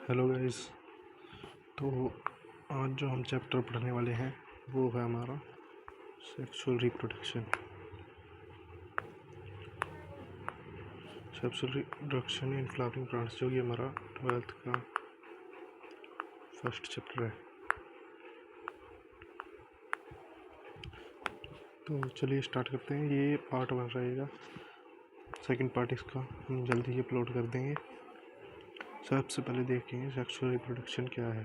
Hello guys. तो आज जो हम चैप्टर पढ़ने वाले हैं वो है हमारा sexual reproduction in flowering plants, जो कि हमारा 12th का फर्स्ट चैप्टर है। तो चलिए स्टार्ट करते हैं। ये पार्ट 1 रहेगा, सेकंड पार्ट इसका हम जल्दी ही अपलोड कर देंगे। सबसे पहले देखेंगे सेक्सुअल रिप्रोडक्शन क्या है।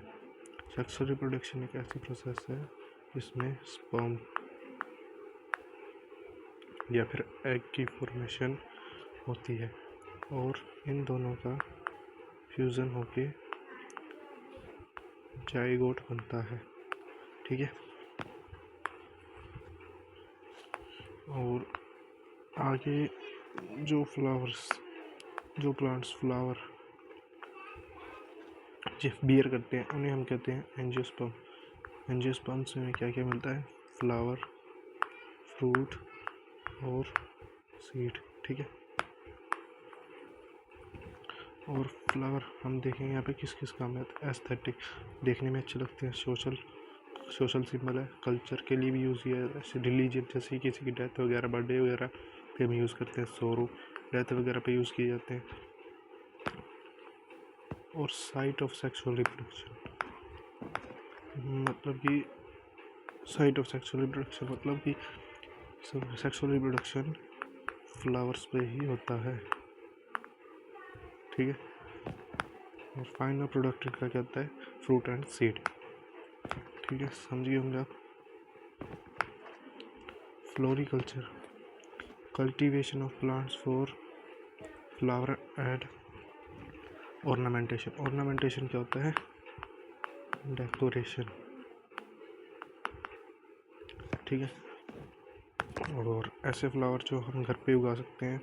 सेक्सुअल रिप्रोडक्शन एक ऐसी प्रोसेस है जिसमें स्पर्म या फिर एग की फॉर्मेशन होती है और इन दोनों का फ्यूज़न होके जाइगोट बनता है। ठीक है। और आगे जो प्लांट्स फ्लावर बियर करते हैं उन्हें हम कहते हैं एंजियोस्पर्म। एंजियोस्पर्म से हमें क्या क्या मिलता है? फ्लावर, फ्रूट और सीड। ठीक है। और फ्लावर हम देखेंगे यहाँ पे किस किस काम में आता है। एस्थेटिक, देखने में अच्छे लगते हैं। सोशल सिंबल है। कल्चर के लिए भी यूज़ किया जाता है, जैसे रिलीजियन, जैसे किसी की डेथ वगैरह, बर्थडे वगैरह पे हम यूज़ करते हैं। सोरो, डेथ वगैरह पे यूज़ किए जाते हैं। और साइट ऑफ सेक्सुअल रिप्रोडक्शन मतलब कि सेक्सुअल रिप्रोडक्शन फ्लावर्स पे ही होता है। ठीक है। और फाइनल प्रोडक्ट का क्या होता है? Fruit and seed. ठीक है, समझिए होंगे आप। Floriculture, cultivation of plants for flower and ornamentation. Ornamentation क्या होता है? डेकोरेशन। ठीक है। और ऐसे फ्लावर जो हम घर पे उगा सकते हैं,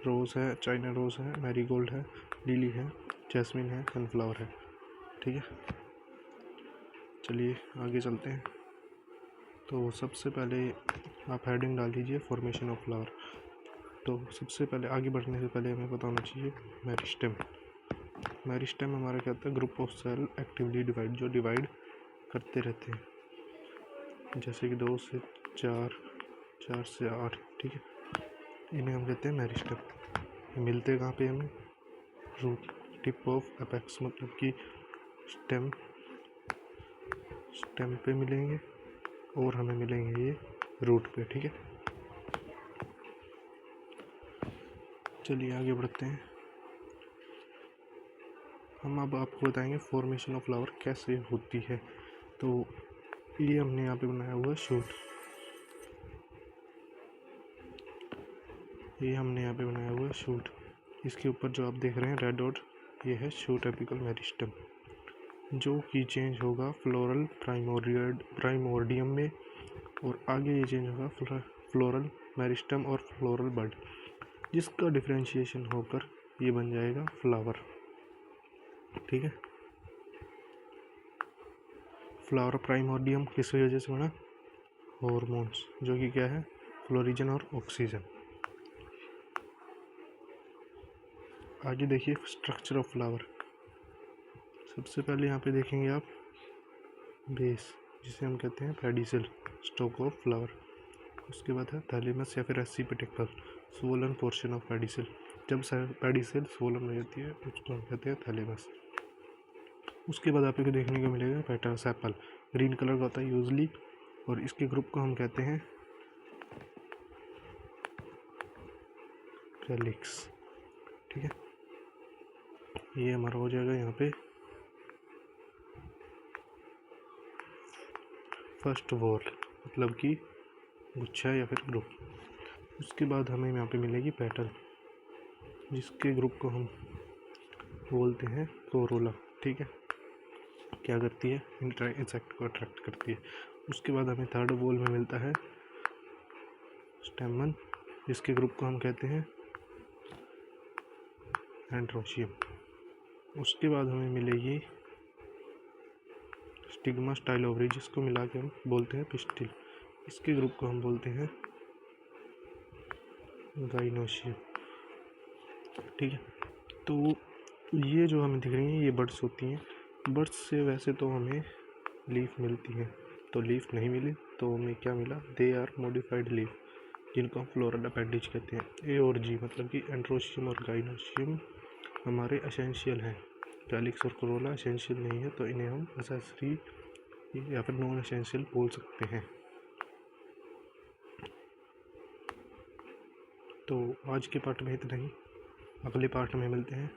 रोज़ है, चाइना रोज़ है, मैरीगोल्ड है, लिली है, जैस्मिन है, सनफ्लावर है। ठीक है। चलिए आगे चलते हैं। तो सबसे पहले आप हेडिंग डाल दीजिए फॉर्मेशन ऑफ फ्लावर। तो सबसे पहले आगे बढ़ने से पहले हमें पता होना चाहिए मेरिस्टेम। मेरिस्टेम हमारा क्या होता है? Group of cell actively divide, जो डिवाइड करते रहते हैं, जैसे कि 2 से 4, 4 से 8। ठीक है। इन्हें हम कहते हैं मेरिस्टेम। मिलते कहाँ पे हमें? रूट टिप ऑफ एपेक्स, मतलब कि स्टेम पे मिलेंगे और हमें मिलेंगे ये रूट पे। ठीक है। चलिए आगे बढ़ते हैं। हम अब आपको बताएंगे फॉर्मेशन ऑफ फ्लावर कैसे होती है। तो ये हमने यहाँ पे बनाया हुआ है शूट। ये हमने यहाँ पे बनाया हुआ है शूट। इसके ऊपर जो आप देख रहे हैं रेड डॉट, ये है शूट एपिकल मेरिस्टेम, जो कि चेंज होगा फ्लोरल प्राइमोर्डियम में, और आगे ये चेंज होगा फ्लोरल मेरिस्टेम और फ्लोरल बड, जिसका डिफरेंशिएशन होकर ये बन जाएगा फ्लावर। ठीक है। फ्लावर प्राइमोर्डियम किस वजह से बना? हॉर्मोन्स, जो कि क्या है? फ्लोरिजन और ऑक्सीजन। आगे देखिए स्ट्रक्चर ऑफ फ्लावर। सबसे पहले यहाँ पे देखेंगे आप बेस, जिसे हम कहते हैं पेडिसल, स्टॉक ऑफ फ्लावर। उसके बाद है थैलेमस या फिर एसिपेटिकल, स्वोलन पोर्शन ऑफ पेडिसल। जब पेडिसल स्वोलन हो जाती है उसको हम कहते हैं थैलेमस। उसके बाद आपको देखने को मिलेगा पेटासेपल, ग्रीन कलर का होता है यूजली, और इसके ग्रुप को हम कहते हैं कैलिक्स। ठीक है। ये हमारा हो जाएगा यहाँ पे फर्स्ट वॉल, मतलब कि गुच्छा या फिर ग्रुप। उसके बाद हमें यहाँ पे मिलेगी पेटल, जिसके ग्रुप को हम बोलते हैं कोरोला। ठीक है। क्या करती है? इंसेक्ट को अट्रैक्ट करती है। उसके बाद हमें थर्ड वॉल में मिलता है स्टेमन, जिसके ग्रुप को हम कहते हैं एंड्रोशियम। उसके बाद हमें मिलेगी स्टिग्मा स्टाइलोवरी, जिसको मिला के हम बोलते हैं पिस्टिल। इसके ग्रुप को हम बोलते हैं गाइनोशियम। ठीक है। तो ये जो हमें दिख रही हैं ये बड्स होती हैं। बड्स से वैसे तो हमें लीफ मिलती है, तो लीफ नहीं मिली तो हमें क्या मिला, दे आर मॉडिफाइड लीफ, जिनको हम फ्लोरल अपेंडिज कहते हैं। ए और जी मतलब कि एंड्रोशियम और गाइनोशियम हमारे एसेंशियल हैं, कैलिक्स और कोरोला एसेंशियल नहीं है, तो इन्हें हम एसेसरी या फिर नॉन एसेंशियल बोल सकते हैं। तो आज के पार्ट में इतना ही, अगले पार्ट में मिलते हैं।